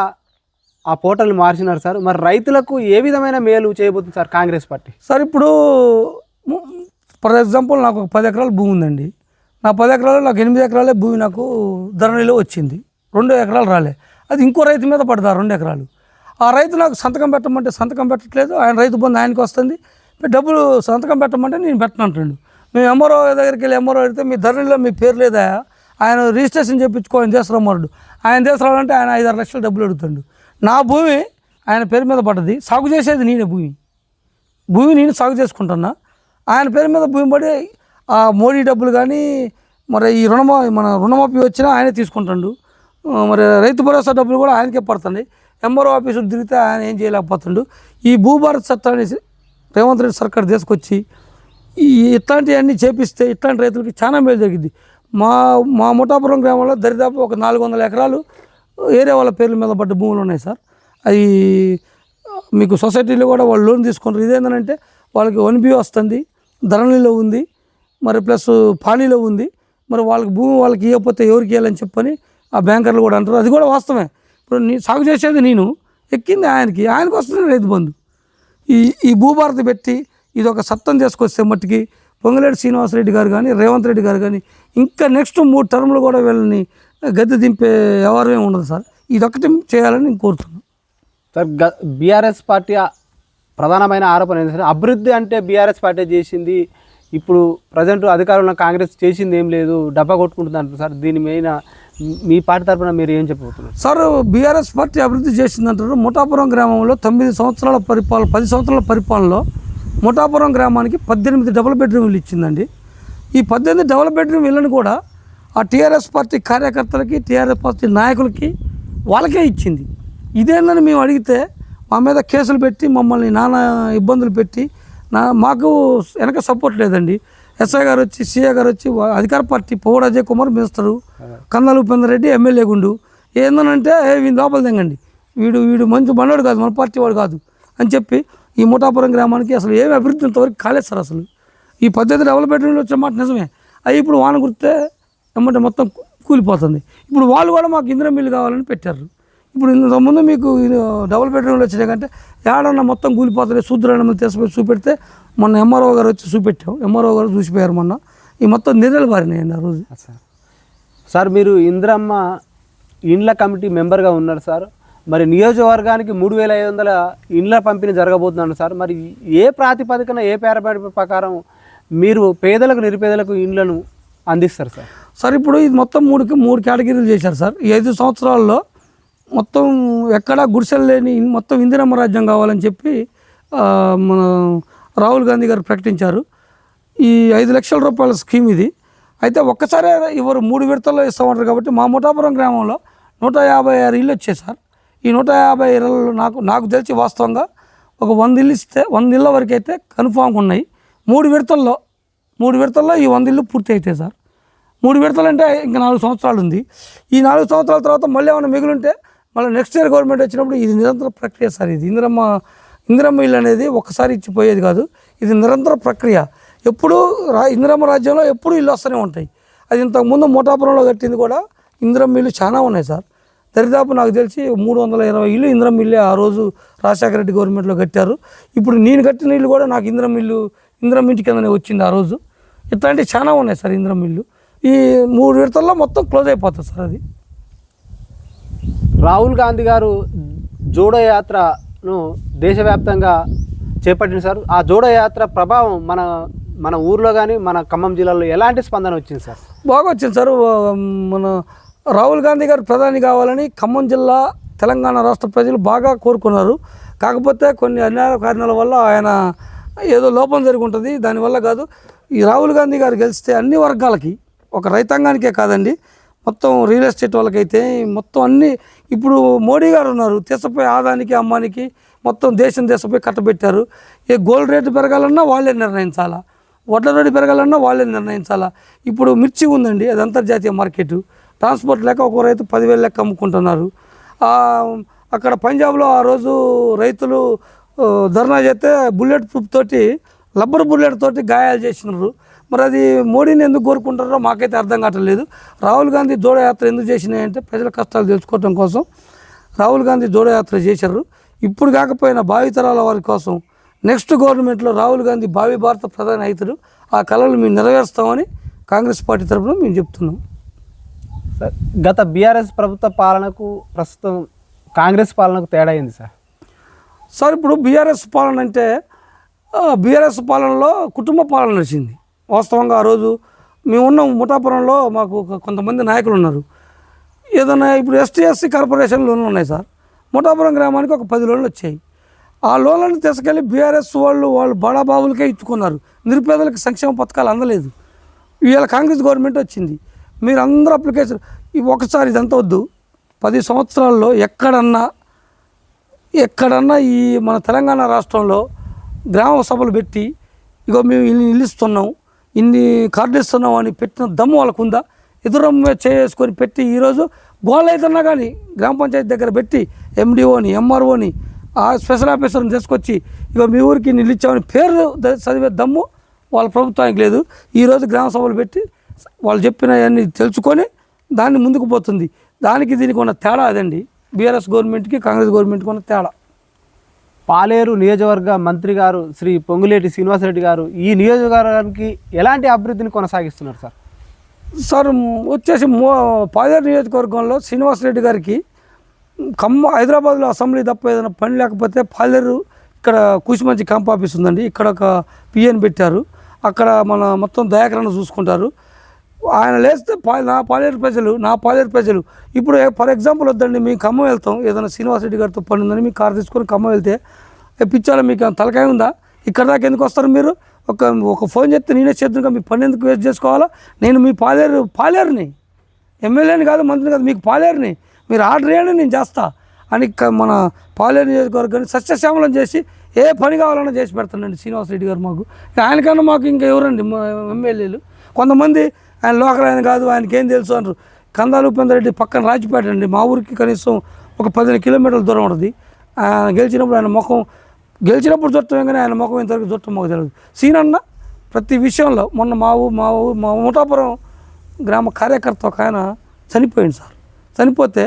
ఆ పోర్టల్ని మార్చినారు సార్. మరి రైతులకు ఏ విధమైన మేలు చేయబోతుంది సార్ కాంగ్రెస్ పార్టీ? సార్, ఇప్పుడు ఫర్ ఎగ్జాంపుల్ నాకు ఒక 10 ఎకరాల భూమి ఉందండి. నా 10 ఎకరాలు నాకు 8 ఎకరాలే భూమి నాకు ధరణిలో వచ్చింది, 2 ఎకరాలు రాలే. అది ఇంకో రైతు మీద పడదా 2 ఎకరాలు. ఆ రైతు నాకు సంతకం పెట్టమంటే సంతకం పెట్టట్లేదు. ఆయన రైతు బంధు ఆయనకి వస్తుంది, డబ్బులు సంతకం పెట్టమంటే నేను పెట్టనంటాడు. మేము ఎంఆర్ఓ దగ్గరికి వెళ్ళి ఎంఆర్ఓ అడిగితే మీ ధరణిలో మీ పేరు లేదా, ఆయన రిజిస్ట్రేషన్ చేయించుకో ఆయన దేశరామారుడు. ఆయన దేశరాలంటే ఆయన 5-6 లక్షలు డబ్బులు అడుగుతాడు. నా భూమి ఆయన పేరు మీద పడ్డది, సాగు చేసేది నేనే. భూమి నేను సాగు చేసుకుంటున్నా, ఆయన పేరు మీద భూమి పడి ఆ మోడీ డబ్బులు కానీ మరి ఈ మన రుణమాఫీ వచ్చినా ఆయనే తీసుకుంటాడు. మరి రైతు భరోసా డబ్బులు కూడా ఆయనకే పడుతుంది. ఎంఆర్ఓ ఆఫీసులు తిరిగితే ఆయన ఏం చేయలేకపోతుండు. ఈ భూభారత్ చట్టాన్ని రేవంత్ రెడ్డి సర్కార్ తీసుకొచ్చి ఇట్లాంటివన్నీ చేపిస్తే ఇట్లాంటి రైతులకి చాలా మేలు జరిగింది. మా ముఠాపురం గ్రామంలో దరిదాపు ఒక 400 ఎకరాలు ఏరియా వాళ్ళ పేర్ల మీద పడ్డ భూములు ఉన్నాయి సార్. అవి మీకు సొసైటీలో కూడా వాళ్ళు లోన్ తీసుకుంటారు. ఇదేంటంటే వాళ్ళకి 1B వస్తుంది, ధరణిలో ఉంది, మరి ప్లస్ పానీలో ఉంది. మరి వాళ్ళకి భూమి వాళ్ళకి ఇవ్వకపోతే ఎవరికి ఇవ్వాలని చెప్పని ఆ బ్యాంకర్లు కూడా అంటారు. అది కూడా వాస్తవమే. ఇప్పుడు సాగు చేసేది నేను, ఎక్కింది ఆయనకి వస్తుంది రైతు బంధు. ఈ భూభారతి పెట్టి ఇది ఒక చట్టం తీసుకొస్తే మట్టికి పొంగులేటి శ్రీనివాసరెడ్డి గారు కానీ రేవంత్ రెడ్డి గారు కానీ ఇంకా నెక్స్ట్ 3 టర్ములు కూడా వీళ్ళని గద్దె దింపే వ్యవహారం ఏమి ఉండదు సార్. ఇదొక్కటి చేయాలని నేను కోరుతున్నాను సార్. బీఆర్ఎస్ పార్టీ ప్రధానమైన ఆరోపణ ఏంటంటే అభివృద్ధి అంటే బీఆర్ఎస్ పార్టీ చేసింది, ఇప్పుడు ప్రజెంట్ అధికారంలో కాంగ్రెస్ చేసింది ఏం లేదు, డబ్బా కొట్టుకుంటుంది అంటారు సార్. దీని మీద మీ పార్టీ తరఫున మీరు ఏం చెప్పబోతున్నారు సార్? బీఆర్ఎస్ పార్టీ అభివృద్ధి చేసిందంటారు. ముఠాపురం గ్రామంలో 9 సంవత్సరాల పరిపాలన, 10 సంవత్సరాల పరిపాలనలో ముఠాపురం గ్రామానికి 18 డబుల్ బెడ్రూమ్లు ఇచ్చిందండి. ఈ 18 డబుల్ బెడ్రూమ్ ఇళ్ళని కూడా ఆ టీఆర్ఎస్ పార్టీ కార్యకర్తలకి, టీఆర్ఎస్ పార్టీ నాయకులకి వాళ్ళకే ఇచ్చింది. ఇదేందని మేము అడిగితే మా మీద కేసులు పెట్టి మమ్మల్ని నానా ఇబ్బందులు పెట్టి మాకు వెనక సపోర్ట్ లేదండి. ఎస్ఐ గారు వచ్చి, సిఐ గారు వచ్చి, అధికార party Puvvada Ajay Kumar minister, Kandala Upender Reddy MLA గుండు ఏందనంటే వీని లోపల తెంగండి, వీడు మంచి బండోడు కాదు, మన పార్టీ వాడు కాదు అని చెప్పి ఈ ముఠాపురం గ్రామానికి అసలు ఏమి అభివృద్ధి ఇంతవరకు కాలేదు సార్. అసలు ఈ 18 డబుల్ బెడ్రూమ్లు వచ్చే మాట నిజమే, అవి ఇప్పుడు వాన కుడితే ఏమంటే మొత్తం కూలిపోతుంది. ఇప్పుడు వాళ్ళు కూడా మాకు ఇందిరా మిల్లు కావాలని పెట్టారు. ఇప్పుడు ఇంతకుముందు మీకు డబుల్ బెడ్రూమ్లు వచ్చినాయి కంటే ఏడన్నా మొత్తం కూలిపోతుంది, శూద్రాన్ని తీసుకుపోయి చూపెడితే మొన్న ఎంఆర్ఓ గారు వచ్చి చూపెట్టాం. ఎంఆర్ఓ గారు చూసిపోయారు మొన్న. ఈ మొత్తం నిర్ణయాలు బారినాయండి ఆ రోజు. సార్ మీరు ఇందిరమ్మ ఇండ్ల కమిటీ మెంబర్గా ఉన్నారు సార్. మరి నియోజకవర్గానికి 3500 ఇండ్ల పంపిణీ జరగబోతున్నాను సార్. మరి ఏ ప్రాతిపదికన, ఏ పేరబడి ప్రకారం మీరు పేదలకు, నిరుపేదలకు ఇండ్లను అందిస్తారు సార్? సార్ ఇప్పుడు ఇది మొత్తం 3 కేటగిరీలు చేశారు సార్. ఈ 5 సంవత్సరాల్లో మొత్తం ఎక్కడా గుడిసెలు లేని మొత్తం ఇందిరమ్మ రాజ్యం కావాలని చెప్పి మన రాహుల్ గాంధీ గారు ప్రకటించారు. ఈ 5 లక్షల రూపాయల స్కీమ్ ఇది. అయితే ఒక్కసారి ఎవరు 3 విడతల్లో ఇస్తామంటారు కాబట్టి మా ముఠాపురం గ్రామంలో 156 ఇళ్ళు వచ్చాయి సార్. ఈ 150 ఇళ్ళలో నాకు తెలిసి వాస్తవంగా ఒక 100 ఇళ్ళు ఇస్తే 100 ఇళ్ళ వరకు అయితే కన్ఫామ్గా ఉన్నాయి. 3 విడతల్లో ఈ 100 ఇళ్ళు పూర్తి అవుతాయి సార్. 3 విడతలు అంటే ఇంకా 4 సంవత్సరాలు ఉంది. ఈ 4 సంవత్సరాల తర్వాత మళ్ళీ ఏమైనా మిగులుంటే మళ్ళీ నెక్స్ట్ ఇయర్ గవర్నమెంట్ వచ్చినప్పుడు ఇది నిరంతర ప్రక్రియ సార్. ఇది ఇందిరమ్మ ఇల్లు అనేది ఒక్కసారి ఇచ్చిపోయేది కాదు, ఇది నిరంతర ప్రక్రియ. ఎప్పుడు ఇందిరమ్మ రాజ్యంలో ఎప్పుడు ఇల్లు వస్తూనే ఉంటాయి. అది ఇంతకుముందు ముఠాపురంలో కట్టింది కూడా ఇందిరమ్మ ఇల్లు చాలా ఉన్నాయి సార్. దరిదాపు నాకు తెలిసి 320 ఇల్లు ఇందిరమ్మ ఇల్లే ఆ రోజు రాజశేఖర రెడ్డి గవర్నమెంట్లో కట్టారు. ఇప్పుడు నేను కట్టిన ఇల్లు కూడా నాకు ఇందిరమ్మ ఇంటి కిందనే వచ్చింది ఆ రోజు. ఇట్లాంటివి చాలా ఉన్నాయి సార్ ఇందిరమ్మ ఇల్లు. ఈ 3 విడతల్లో మొత్తం క్లోజ్ అయిపోతుంది సార్. అది రాహుల్ గాంధీ గారు జోడో యాత్రను దేశవ్యాప్తంగా చేపట్టింది సార్. ఆ జోడో యాత్ర ప్రభావం మన ఊర్లో కానీ మన ఖమ్మం జిల్లాలో ఎలాంటి స్పందన వచ్చింది సార్? బాగా వచ్చింది సార్. మన రాహుల్ గాంధీ గారు ప్రధాని కావాలని ఖమ్మం జిల్లా, తెలంగాణ రాష్ట్ర ప్రజలు బాగా కోరుకున్నారు. కాకపోతే కొన్ని అన్యాయ కారణాల వల్ల ఆయన ఏదో లోపం జరిగి ఉంటుంది, దానివల్ల కాదు. ఈ రాహుల్ గాంధీ గారు గెలిస్తే అన్ని వర్గాలకి, ఒక రైతాంగానికే కాదండి, మొత్తం రియల్ ఎస్టేట్ వాళ్ళకైతే మొత్తం అన్ని, ఇప్పుడు మోడీ గారు ఉన్నారు, తీసపోయి ఆదానికి అమ్మానికి మొత్తం దేశపోయి కట్టబెట్టారు. ఏ గోల్డ్ రేటు పెరగాలన్నా వాళ్ళే నిర్ణయించాలా, వడ్ల రేటు పెరగాలన్నా వాళ్ళే నిర్ణయించాలా. ఇప్పుడు మిర్చి ఉందండి, అది అంతర్జాతీయ మార్కెట్, ట్రాన్స్పోర్ట్ లేక ఒక రైతు 10,000 లెక్క అమ్ముకుంటున్నారు. అక్కడ పంజాబ్లో ఆ రోజు రైతులు ధర్నా చేస్తే బుల్లెట్ ప్రూఫ్ తోటి, రబ్బర్ బుల్లెట్ తోటి గాయాలు చేసినారు. మరి అది మోడీని ఎందుకు కోరుకుంటారో మాకైతే అర్థం కావట్లేదు. రాహుల్ గాంధీ జోడో యాత్ర ఎందుకు చేసినాయంటే ప్రజల కష్టాలు తెలుసుకోవడం కోసం రాహుల్ గాంధీ జోడో యాత్ర చేశారు. ఇప్పుడు కాకపోయినా భావితరాల వారి కోసం నెక్స్ట్ గవర్నమెంట్లో రాహుల్ గాంధీ భావి భారత ప్రధాని అవుతారు. ఆ కళలు మేము నెరవేరుస్తామని కాంగ్రెస్ పార్టీ తరఫున మేము చెప్తున్నాం. సార్ గత బీఆర్ఎస్ ప్రభుత్వ పాలనకు ప్రస్తుతం కాంగ్రెస్ పాలనకు తేడా అయింది సార్. ఇప్పుడు బీఆర్ఎస్ పాలన అంటే బీఆర్ఎస్ పాలనలో కుటుంబ పాలన నడిచింది. వాస్తవంగా ఆ రోజు మేము ఉన్నాం ముఠాపురంలో, మాకు కొంతమంది నాయకులు ఉన్నారు. ఏదైనా ఇప్పుడు ఎస్టీ కార్పొరేషన్ లోన్లు ఉన్నాయి సార్. ముఠాపురం గ్రామానికి ఒక 10 లోన్లు వచ్చాయి. ఆ లోన్లను తీసుకెళ్ళి బీఆర్ఎస్ వాళ్ళు బడాబాబులకే ఇచ్చుకున్నారు. నిరుపేదలకు సంక్షేమ పథకాలు అందలేదు. ఇవాళ కాంగ్రెస్ గవర్నమెంట్ వచ్చింది. మీరు అందరూ అప్లికేషన్ ఒకసారి ఇదంతా వద్దు, 10 సంవత్సరాల్లో ఎక్కడన్నా ఈ మన తెలంగాణ రాష్ట్రంలో గ్రామ సభలు పెట్టి ఇగో మేము ఇన్ని ఇల్లు ఇస్తున్నాం, ఇన్ని కార్డులు ఇస్తున్నాం అని పెట్టిన దమ్ము వాళ్ళకు ఉందా? ఎదురమ్మే చేసుకొని పెట్టి ఈరోజు గోళ్ళు అవుతున్నా కానీ గ్రామ పంచాయతీ దగ్గర పెట్టి ఎండిఓని ఎంఆర్ఓని ఆ స్పెషల్ ఆఫీసర్ని తీసుకొచ్చి ఇక మీ ఊరికి ఇల్లు ఇచ్చామని పేరు చదివే దమ్ము వాళ్ళ ప్రభుత్వానికి లేదు. ఈరోజు గ్రామ సభలు పెట్టి వాళ్ళు చెప్పినవన్నీ తెలుసుకొని దాన్ని ముందుకు పోతుంది. దీనికి ఉన్న తేడా అదండి, బీఆర్ఎస్ గవర్నమెంట్కి కాంగ్రెస్ గవర్నమెంట్కి ఉన్న తేడా. పాలేరు నియోజకవర్గ మంత్రి గారు శ్రీ పొంగులేటి శ్రీనివాసరెడ్డి గారు ఈ నియోజకవర్గానికి ఎలాంటి అభివృద్ధిని కొనసాగిస్తున్నారు సార్? సార్ వచ్చేసి పాలేరు నియోజకవర్గంలో శ్రీనివాసరెడ్డి గారికి హైదరాబాద్లో అసెంబ్లీ తప్ప ఏదైనా పని లేకపోతే పాలేరు ఇక్కడ కూచిమంచి క్యాంప్ ఆఫీస్ ఉందండి, ఇక్కడ ఒక పిఎన్ పెట్టారు. అక్కడ మన మొత్తం దయాకరణ చూసుకుంటారు. ఆయన లేస్తే నా పాలేరు ప్రజలు ఇప్పుడు ఫర్ ఎగ్జాంపుల్ వద్దండి, మేము ఖమ్మం వెళ్తాం, ఏదైనా శ్రీనివాసరెడ్డి గారితో పని ఉందని మీ కారు తీసుకొని ఖమ్మం వెళ్తే పిచ్చాలో మీకు తలకాయ ఉందా? ఇక్కడ దాకా ఎందుకు వస్తారు మీరు? ఒక ఫోన్ చేస్తే నేనే చేద్దుగా, మీ పని ఎందుకు వేస్ట్ చేసుకోవాలా? నేను మీ పాలేరుని, ఎమ్మెల్యేని కాదు, మంత్రిని కాదు, మీకు పాలేరుని, మీరు ఆర్డర్ వేయండి నేను చేస్తా అని మన పాలేరు నియోజకవర్గాన్ని సస్యశ్యామలం చేసి ఏ పని కావాలన్నా చేసి పెడతానండి శ్రీనివాసరెడ్డి గారు. మాకు ఆయనకన్నా మాకు ఇంకా ఎవరండి ఎమ్మెల్యేలు? కొంతమంది ఆయన లోకల్ ఆయన కాదు, ఆయనకి ఏం తెలుసు అంటారు. కందాల ఉపేందర్ రెడ్డి పక్కన రాజపేట అండి, మా ఊరికి కనీసం ఒక 15 కిలోమీటర్ల దూరం ఉంటుంది. ఆయన గెలిచినప్పుడు ఆయన ముఖం చూడటం కానీ ఆయన ముఖం ఇంతవరకు చూడటం మాకు తెలియదు. సీనన్న ప్రతి విషయంలో మొన్న మా ముఠాపురం గ్రామ కార్యకర్త ఒక ఆయన చనిపోయింది సార్. చనిపోతే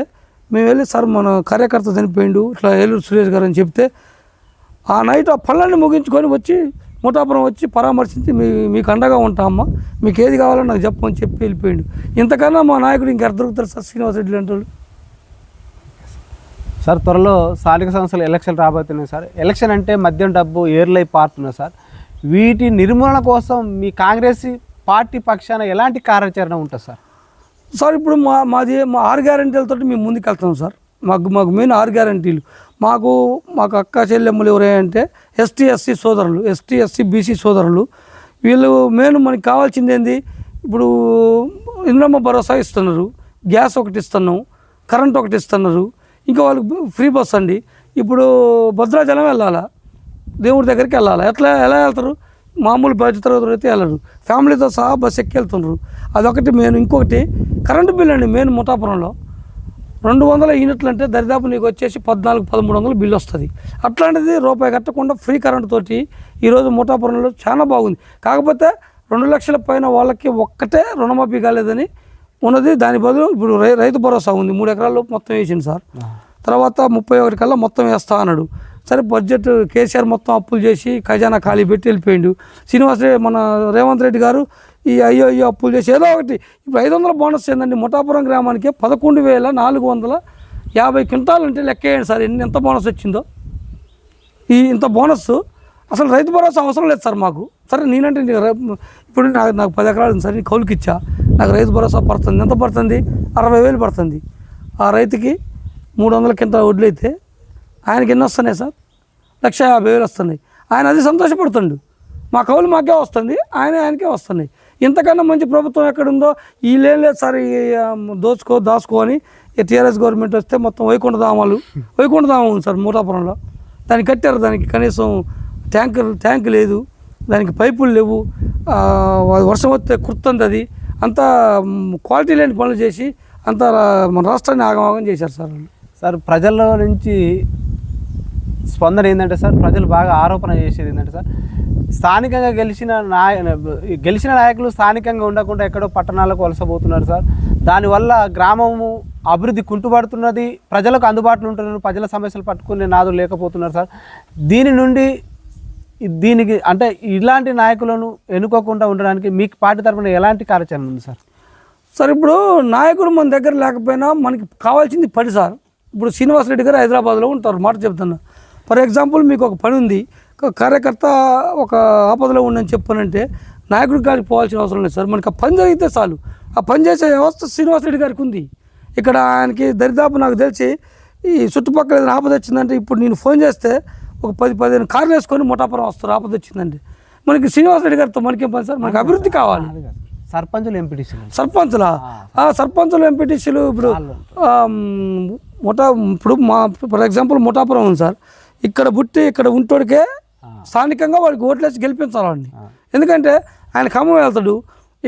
మేము వెళ్ళి సార్ మన కార్యకర్త చనిపోయిండు ఇట్లా ఏలూరు సురేష్ గారు అని చెప్తే ఆ నైట్ ఆ పనులన్నీ ముగించుకొని వచ్చి ముఠాపురం వచ్చి పరామర్శించి మీకు అండగా ఉంటామమ్మా, మీకు ఏది కావాలో నాకు చెప్పమని చెప్పి వెళ్ళిపోయిండు. ఇంతకన్నా మా నాయకుడు ఇంకెక్కడ దొరుకుతారు సార్ శ్రీనివాసరెడ్డి లాంటి వాళ్ళు? సార్ త్వరలో స్థానిక సంస్థలు ఎలక్షన్ రాబోతున్నాయి సార్. ఎలక్షన్ అంటే మద్యం డబ్బు ఏర్లై పారుతున్నాయి సార్. వీటి నిర్మూలన కోసం మీ కాంగ్రెస్ పార్టీ పక్షాన ఎలాంటి కార్యాచరణ ఉంటుంది సార్? సార్ ఇప్పుడు మా 6 గ్యారంటీలతో మేము ముందుకు వెళ్తాం సార్. మాకు మెయిన్ 6 గ్యారంటీలు. మాకు అక్క చెల్లెమ్మలు ఎవరంటే ఎస్టీ ఎస్సీ బీసీ సోదరులు. వీళ్ళు మెయిన్ మనకి కావాల్సింది ఏంది? ఇప్పుడు ఇంద్రమ్మ భరోసా ఇస్తున్నారు, గ్యాస్ ఒకటి ఇస్తున్నాం, కరెంట్ ఒకటి ఇస్తున్నారు, ఇంకా వాళ్ళకి ఫ్రీ బస్ అండి. ఇప్పుడు భద్రాచలం వెళ్ళాలా, దేవుడి దగ్గరికి వెళ్ళాలా, ఎలా వెళ్తారు? మామూలు బడ్జెట్ అయితే వెళ్ళరు, ఫ్యామిలీతో సహా బస్సు ఎక్కి వెళ్తున్నారు. అదొకటి మెయిన్. ఇంకొకటి కరెంటు బిల్ అండి. మెయిన్ ముఠాపురంలో 200 యూనిట్లు అంటే దరిదాపు నీకు వచ్చేసి 1400-1300 బిల్లు వస్తుంది. అట్లాంటిది రూపాయి కట్టకుండా ఫ్రీ కరెంటు తోటి ఈరోజు ముఠాపురంలో చాలా బాగుంది. కాకపోతే 2 లక్షల పైన వాళ్ళకి ఒక్కటే రుణమాఫీ కాలేదని ఉన్నది. దాని బదులు ఇప్పుడు రైతు భరోసా ఉంది, 3 ఎకరాల్లో మొత్తం వేసింది సార్. తర్వాత 31 కల్లా మొత్తం వేస్తా అన్నాడు. సరే బడ్జెట్ కేసీఆర్ మొత్తం అప్పులు చేసి ఖజానా ఖాళీ పెట్టి వెళ్ళిపోయిండు. మన రేవంత్ రెడ్డి గారు ఈ అయ్యో అప్పులు చేసి ఏదో ఒకటి. ఇప్పుడు 500 బోనస్ ఏందండి? ముఠాపురం గ్రామానికి 11,450 క్వింటాలు అంటే లెక్క వేయండి సార్, ఎంత బోనస్ వచ్చిందో. ఇంత బోనస్ అసలు రైతు భరోసా అవసరం లేదు సార్ మాకు. సరే నేనంటే ఇప్పుడు నాకు 10 ఎకరాలు ఉంది సార్, నేను కౌలుకి ఇచ్చా, నాకు రైతు భరోసా పడుతుంది. ఎంత పడుతుంది? 60,000 పడుతుంది. ఆ రైతుకి 300 క్వింటాలు వడ్లు అయితే ఆయనకి ఎన్ని వస్తున్నాయి సార్? 1,50,000 వస్తున్నాయి. ఆయన అది సంతోషపడుతుండు. మా కౌలు మాకే వస్తుంది, ఆయనకే వస్తున్నాయి. ఇంతకన్నా మంచి ప్రభుత్వం ఎక్కడుందో? వీళ్ళేం లేదు సార్, దాచుకో అని టీఆర్ఎస్ గవర్నమెంట్ వస్తే మొత్తం వైకుంఠధామం ఉంది సార్ ముఠాపురంలో. దాన్ని కట్టారు, దానికి కనీసం ట్యాంక్ లేదు, దానికి పైపులు లేవు, వర్షం వస్తే కుర్తుంది. అది అంతా క్వాలిటీ లేని పనులు చేసి అంతా మన రాష్ట్రాన్ని ఆగమాగం చేశారు సార్. సార్ ప్రజల నుంచి స్పందన ఏంటంటే సార్, ప్రజలు బాగా ఆరోపణ చేసేది ఏంటంటే సార్, స్థానికంగా గెలిచిన నాయకులు స్థానికంగా ఉండకుండా ఎక్కడో పట్టణాలకు వలసపోతున్నారు సార్. దానివల్ల గ్రామము అభివృద్ధి కుంటుపడుతున్నది, ప్రజలకు అందుబాటులో ఉంటున్నారు, ప్రజల సమస్యలు పట్టుకునే నాదులు లేకపోతున్నారు సార్. దీనికి అంటే ఇలాంటి నాయకులను ఎన్నుకోకుండా ఉండడానికి మీకు పార్టీ తరఫున ఎలాంటి కార్యాచరణ ఉంది సార్? సార్ ఇప్పుడు నాయకుడు మన దగ్గర లేకపోయినా మనకి కావాల్సింది పని సార్. ఇప్పుడు శ్రీనివాసరెడ్డి గారు హైదరాబాద్లో ఉంటారు, మాట చెప్తున్నా. ఫర్ ఎగ్జాంపుల్ మీకు ఒక పని ఉంది, కార్యకర్త ఒక ఆపదలో ఉండని చెప్పానంటే నాయకుడి గారికి పోవాల్సిన అవసరం లేదు సార్. మనకి ఆ పని జరిగితే చాలు. ఆ పని చేసే వ్యవస్థ శ్రీనివాసరెడ్డి గారికి ఉంది. ఇక్కడ ఆయనకి దరిదాపు నాకు తెలిసి ఈ చుట్టుపక్కల ఏదైనా ఆపద వచ్చిందంటే ఇప్పుడు నేను ఫోన్ చేస్తే ఒక 10-15 కార్లు వేసుకొని ముఠాపురం వస్తారు ఆపద వచ్చిందంటే. మనకి శ్రీనివాసరెడ్డి గారితో మనకేం పని సార్? మనకి అభివృద్ధి కావాలి. సర్పంచులు ఎంపీటీసీలు సర్పంచులా? సర్పంచులు ఎంపీటీసీలు ఇప్పుడు ఇప్పుడు ఫర్ ఎగ్జాంపుల్ ముఠాపురం ఉంది సార్. ఇక్కడ పుట్టి ఇక్కడ ఉంటోడికే స్థానికంగా వాడికి ఓట్లేసి గెలిపించాలండి. ఎందుకంటే ఆయన ఖమ్మం వెళ్తాడు,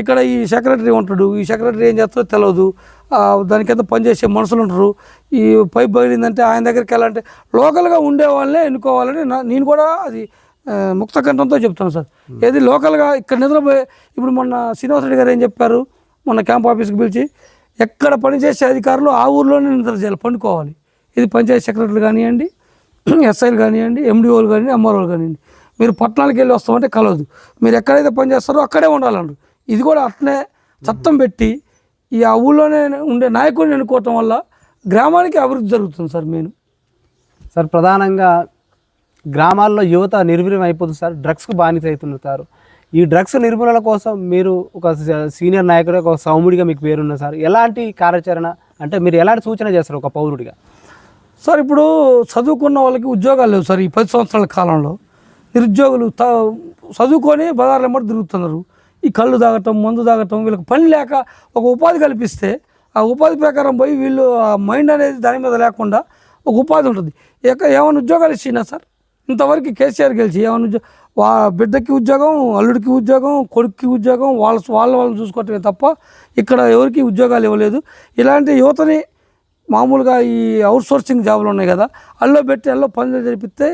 ఇక్కడ ఈ సెక్రటరీ ఉంటాడు, ఈ సెక్రటరీ ఏం చేస్తారో తెలియదు, దానికి ఎంత పనిచేసే మనుషులు ఉంటారు. ఈ పైప్ బయలుందంటే ఆయన దగ్గరికి వెళ్ళాలంటే లోకల్గా ఉండే వాళ్ళనే ఎన్నుకోవాలని నేను కూడా అది ముక్త కంఠంతో చెప్తాను సార్. ఏది లోకల్గా ఇక్కడ నిద్రపోయి ఇప్పుడు మొన్న శ్రీనివాసరెడ్డి గారు ఏం చెప్పారు, మొన్న క్యాంప్ ఆఫీస్కి పిలిచి ఎక్కడ పనిచేసే అధికారులు ఆ ఊర్లోనే నిద్ర చేయాలి, పండుకోవాలి. ఇది పంచాయతీ సెక్రటరీలు కానివ్వండి, ఎస్ఐలు కానివ్వండి, ఎండిఓలు కానివ్వండి, ఎంఆర్ఓలు కానివ్వండి. మీరు పట్టణాలకు వెళ్ళి వస్తామంటే కలవదు. మీరు ఎక్కడైతే పని చేస్తారో అక్కడే ఉండాలంటారు. ఇది కూడా అట్లనే చట్టం పెట్టి ఈ ఆ ఊళ్ళోనే ఉండే నాయకుడిని ఎన్నుకోవటం వల్ల గ్రామానికి అభివృద్ధి జరుగుతుంది సార్. నేను సార్ ప్రధానంగా గ్రామాల్లో యువత నిర్వీర్యం అయిపోతుంది సార్, డ్రగ్స్కు బానిస అవుతున్నారు. ఈ డ్రగ్స్ నిర్మూలన కోసం మీరు ఒక సీనియర్ నాయకుడు, ఒక సౌముడిగా మీకు పేరున్న సార్, ఎలాంటి కార్యాచరణ అంటే మీరు ఎలాంటి సూచన చేస్తారు ఒక పౌరుడిగా? సార్ ఇప్పుడు చదువుకున్న వాళ్ళకి ఉద్యోగాలు లేవు సార్. ఈ 10 సంవత్సరాల కాలంలో నిరుద్యోగులు చదువుకొని బజార్ల మట్టి తిరుగుతున్నారు. ఈ కళ్ళు తాగటం, మందు తాగటం, వీళ్ళకి పని లేక ఒక ఉపాధి కల్పిస్తే ఆ ఉపాధి ప్రకారం పోయి వీళ్ళు ఆ మైండ్ అనేది దాని మీద లేకుండా ఒక ఉపాధి ఉంటుంది. ఏమైనా ఉద్యోగాలు ఇచ్చినా సార్ ఇంతవరకు కేసీఆర్ గెలిచి ఏమైనా బిడ్డకి ఉద్యోగం, అల్లుడికి ఉద్యోగం, కొడుక్కి ఉద్యోగం, వాళ్ళని చూసుకోవటమే తప్ప ఇక్కడ ఎవరికి ఉద్యోగాలు ఇవ్వలేదు. ఇలాంటి యువతని మామూలుగా ఈ అవుట్సోర్సింగ్ జాబులు ఉన్నాయి కదా, అల్లో పెట్టి అల్లో పనులు జరిపిస్తే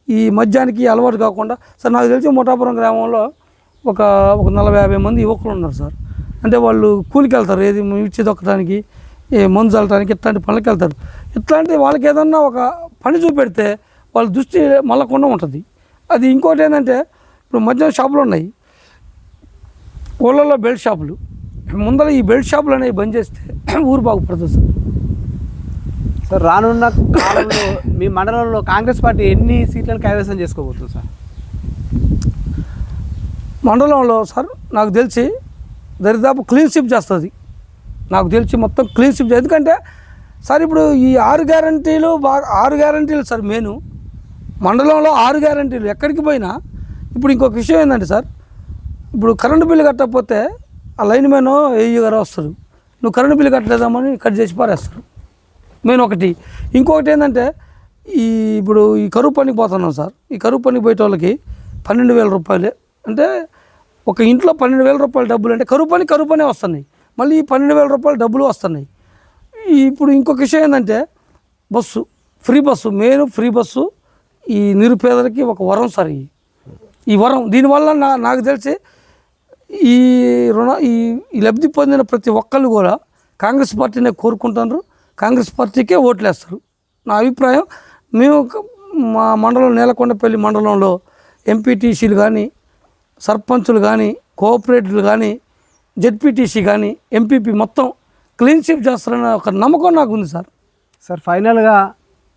ఈ మద్యానికి అలవాటు కాకుండా సార్. నాకు తెలిసి ముఠాపురం గ్రామంలో ఒక 40-50 మంది యువకులు ఉన్నారు సార్. అంటే వాళ్ళు కూలికి వెళ్తారు, ఏది మిర్చి దొక్కడానికి, మందు చల్లడానికి, ఇట్లాంటి పనులకి వెళ్తారు. ఇట్లాంటి వాళ్ళకి ఏదన్నా ఒక పని చూపెడితే వాళ్ళ దృష్టి మళ్ళకుండా ఉంటుంది. అది ఇంకోటి ఏంటంటే ఇప్పుడు మద్యం షాపులు ఉన్నాయి, ఊళ్ళల్లో బెల్ట్ షాపులు. ముందర ఈ బెల్ట్ షాపులు అనేవి బంద్ చేస్తే ఊరు బాగుపడుతుంది సార్. సార్ రానున్న కాలంలో మీ మండలంలో కాంగ్రెస్ పార్టీ ఎన్ని సీట్లను కైవసం చేసుకోబోతుంది సార్? మండలంలో సార్ నాకు తెలిసి దరిదాపు క్లీన్ స్వీప్ చేస్తుంది. నాకు తెలిసి మొత్తం క్లీన్ స్వీప్. ఎందుకంటే సార్ ఇప్పుడు ఈ 6 గ్యారంటీలు 6 గ్యారంటీలు సార్ మెయిన్ మండలంలో 6 గ్యారంటీలు ఎక్కడికి పోయినా. ఇప్పుడు ఇంకొక విషయం ఏంటంటే సార్, ఇప్పుడు కరెంటు బిల్లు కట్టకపోతే ఆ లైన్ మ్యాన్ ఏఈ గారు వస్తారు, నువ్వు కరెంటు బిల్లు కట్టలేదామని కట్ చేసి పారేస్తారు. మెయిన్ ఒకటి. ఇంకొకటి ఏంటంటే ఇప్పుడు ఈ కరువు పనికి పోతున్నాం సార్. ఈ కరువు పనికి పోయే వాళ్ళకి 12,000 రూపాయలే. అంటే ఒక ఇంట్లో 12,000 రూపాయల డబ్బులు అంటే కరువు పనే వస్తున్నాయి. మళ్ళీ ఈ 12,000 రూపాయల డబ్బులు వస్తున్నాయి. ఇప్పుడు ఇంకొక విషయం ఏంటంటే bus, free bus, main free bus ఈ నిరుపేదలకి ఒక వరం సార్. ఈ వరం దీనివల్ల నాకు తెలిసి ఈ లబ్ధి పొందిన ప్రతి ఒక్కళ్ళు కూడా కాంగ్రెస్ పార్టీనే కోరుకుంటున్నారు, కాంగ్రెస్ పార్టీకే ఓట్లేస్తారు. నా అభిప్రాయం. మేము మా మండలం నేలకొండపల్లి మండలంలో ఎంపీటీసీలు కానీ, సర్పంచులు కానీ, కోఆపరేటివ్లు కానీ, జెడ్పీటీసీ కానీ, ఎంపీపీ మొత్తం క్లీన్ స్వీప్ చేస్తారన్న ఒక నమ్మకం నాకు ఉంది సార్. సార్ ఫైనల్గా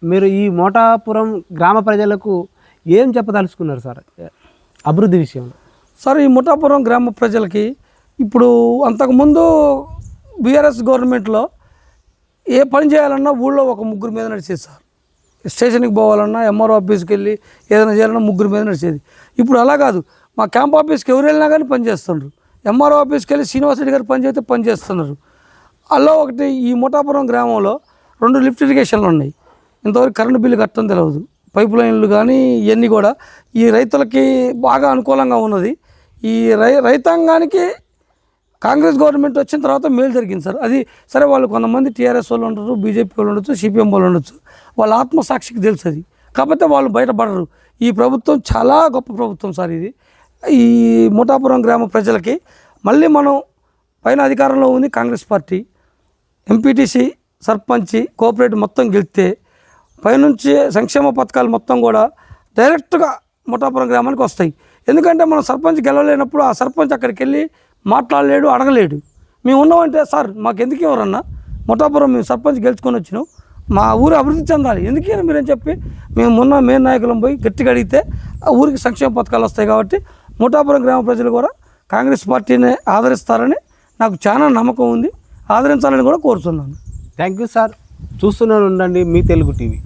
మీరు ఈ మోటాపురం గ్రామ ప్రజలకు ఏం చెప్పదలుచుకున్నారు సార్ అభివృద్ధి విషయంలో? సార్ ఈ మోటాపురం గ్రామ ప్రజలకి ఇప్పుడు అంతకుముందు బీఆర్ఎస్ గవర్నమెంట్లో ఏ పని చేయాలన్నా ఊళ్ళో ఒక 3 మీద నడిచేది సార్. స్టేషన్కి పోవాలన్నా, ఎంఆర్ఓ ఆఫీస్కి వెళ్ళి ఏదైనా చేయాలన్నా 3 మీద నడిచేది. ఇప్పుడు అలా కాదు. మా క్యాంప్ ఆఫీస్కి ఎవరు వెళ్ళినా కానీ పని చేస్తున్నారు. ఎంఆర్ఓ ఆఫీస్కి వెళ్ళి శ్రీనివాసరెడ్డి గారు పని చేస్తే పని చేస్తున్నారు. అలా ఒకటి ఈ మోటాపురం గ్రామంలో 2 లిఫ్ట్ ఇరిగేషన్లు ఉన్నాయి. ఇంతవరకు కరెంటు బిల్లు కట్టడం తెలియదు. పైప్ లైన్లు కానీ ఇవన్నీ కూడా ఈ రైతులకి బాగా అనుకూలంగా ఉన్నది. ఈ రైతాంగానికి కాంగ్రెస్ గవర్నమెంట్ వచ్చిన తర్వాత మేలు జరిగింది సార్. అది సరే, వాళ్ళు కొంతమంది టీఆర్ఎస్ వాళ్ళు ఉండొచ్చు, బీజేపీ వాళ్ళు ఉండొచ్చు, సిపిఎం వాళ్ళు ఉండొచ్చు, వాళ్ళ ఆత్మసాక్షికి తెలుసు అది. కాకపోతే వాళ్ళు బయటపడరు. ఈ ప్రభుత్వం చాలా గొప్ప ప్రభుత్వం సార్. ఇది ఈ మోటాపురం గ్రామ ప్రజలకి మళ్ళీ మనం పైన అధికారంలో ఉంది కాంగ్రెస్ పార్టీ. ఎంపీటీసీ, సర్పంచి, కోఆపరేటివ్ మొత్తం గెలిస్తే పైనుంచి సంక్షేమ పథకాలు మొత్తం కూడా డైరెక్ట్గా మోటాపురం గ్రామానికి వస్తాయి. ఎందుకంటే మనం సర్పంచ్ గెలవలేనప్పుడు ఆ సర్పంచ్ అక్కడికి వెళ్ళి మాట్లాడలేడు, అడగలేడు. మేము ఉన్నామంటే సార్ మాకు ఎందుకు ఎవరన్నా మోటాపురం మేము సర్పంచ్ గెలుచుకొని వచ్చినాం, మా ఊరు అభివృద్ధి చెందాలి, ఎందుకని మీరని చెప్పి మేము మొన్న మెయిన్ నాయకులం పోయి గట్టిగా అడిగితే ఆ ఊరికి సంక్షేమ పథకాలు వస్తాయి. కాబట్టి మోటాపురం గ్రామ ప్రజలు కూడా కాంగ్రెస్ పార్టీని ఆదరిస్తారని నాకు చాలా నమ్మకం ఉంది, ఆదరించాలని కూడా కోరుతున్నాను. Thank you sir. చూస్తూనే ఉండండి మీ తెలుగు టీవీ.